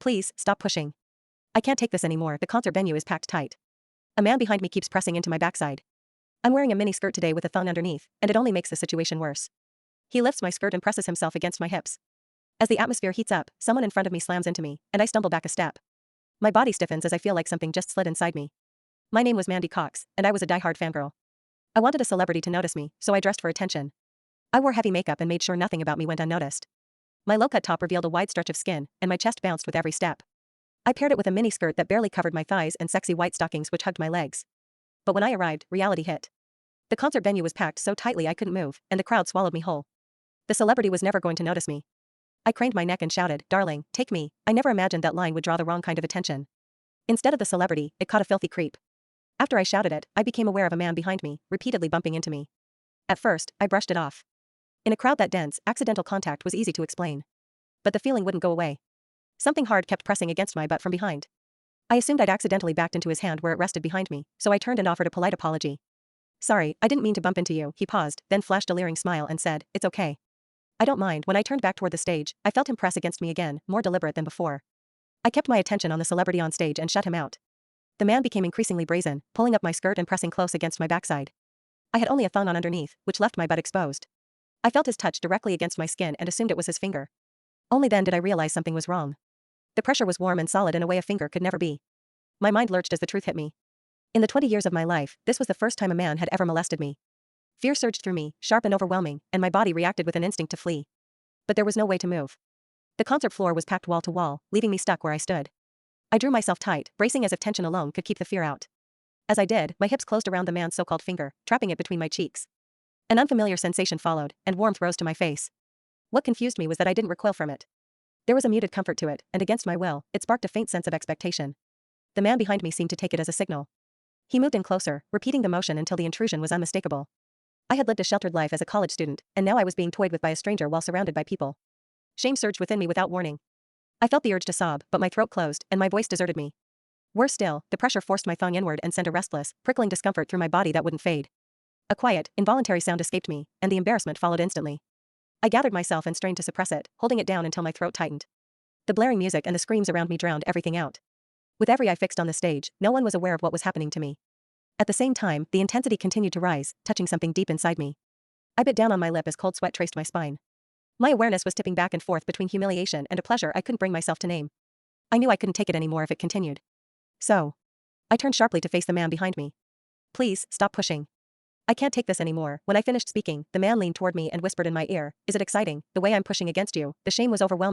Please, stop pushing. I can't take this anymore, the concert venue is packed tight. A man behind me keeps pressing into my backside. I'm wearing a mini skirt today with a thong underneath, and it only makes the situation worse. He lifts my skirt and presses himself against my hips. As the atmosphere heats up, someone in front of me slams into me, and I stumble back a step. My body stiffens as I feel like something just slid inside me. My name was Mandy Cox, and I was a die-hard fangirl. I wanted a celebrity to notice me, so I dressed for attention. I wore heavy makeup and made sure nothing about me went unnoticed. My low-cut top revealed a wide stretch of skin, and my chest bounced with every step. I paired it with a mini skirt that barely covered my thighs and sexy white stockings which hugged my legs. But when I arrived, reality hit. The concert venue was packed so tightly I couldn't move, and the crowd swallowed me whole. The celebrity was never going to notice me. I craned my neck and shouted, "Darling, take me." I never imagined that line would draw the wrong kind of attention. Instead of the celebrity, it caught a filthy creep. After I shouted it, I became aware of a man behind me, repeatedly bumping into me. At first, I brushed it off. In a crowd that dense, accidental contact was easy to explain. But the feeling wouldn't go away. Something hard kept pressing against my butt from behind. I assumed I'd accidentally backed into his hand where it rested behind me, so I turned and offered a polite apology. "Sorry, I didn't mean to bump into you." He paused, then flashed a leering smile and said, "It's okay." I don't mind. When I turned back toward the stage, I felt him press against me again, more deliberate than before. I kept my attention on the celebrity on stage and shut him out. The man became increasingly brazen, pulling up my skirt and pressing close against my backside. I had only a thong on underneath, which left my butt exposed. I felt his touch directly against my skin and assumed it was his finger. Only then did I realize something was wrong. The pressure was warm and solid in a way a finger could never be. My mind lurched as the truth hit me. In the 20 years of my life, this was the first time a man had ever molested me. Fear surged through me, sharp and overwhelming, and my body reacted with an instinct to flee. But there was no way to move. The concert floor was packed wall to wall, leaving me stuck where I stood. I drew myself tight, bracing as if tension alone could keep the fear out. As I did, my hips closed around the man's so-called finger, trapping it between my cheeks. An unfamiliar sensation followed, and warmth rose to my face. What confused me was that I didn't recoil from it. There was a muted comfort to it, and against my will, it sparked a faint sense of expectation. The man behind me seemed to take it as a signal. He moved in closer, repeating the motion until the intrusion was unmistakable. I had lived a sheltered life as a college student, and now I was being toyed with by a stranger while surrounded by people. Shame surged within me without warning. I felt the urge to sob, but my throat closed, and my voice deserted me. Worse still, the pressure forced my thong inward and sent a restless, prickling discomfort through my body that wouldn't fade. A quiet, involuntary sound escaped me, and the embarrassment followed instantly. I gathered myself and strained to suppress it, holding it down until my throat tightened. The blaring music and the screams around me drowned everything out. With every eye fixed on the stage, no one was aware of what was happening to me. At the same time, the intensity continued to rise, touching something deep inside me. I bit down on my lip as cold sweat traced my spine. My awareness was tipping back and forth between humiliation and a pleasure I couldn't bring myself to name. I knew I couldn't take it anymore if it continued. So, I turned sharply to face the man behind me. "Please, stop pushing. I can't take this anymore." When I finished speaking, the man leaned toward me and whispered in my ear, "Is it exciting, the way I'm pushing against you?" The shame was overwhelming.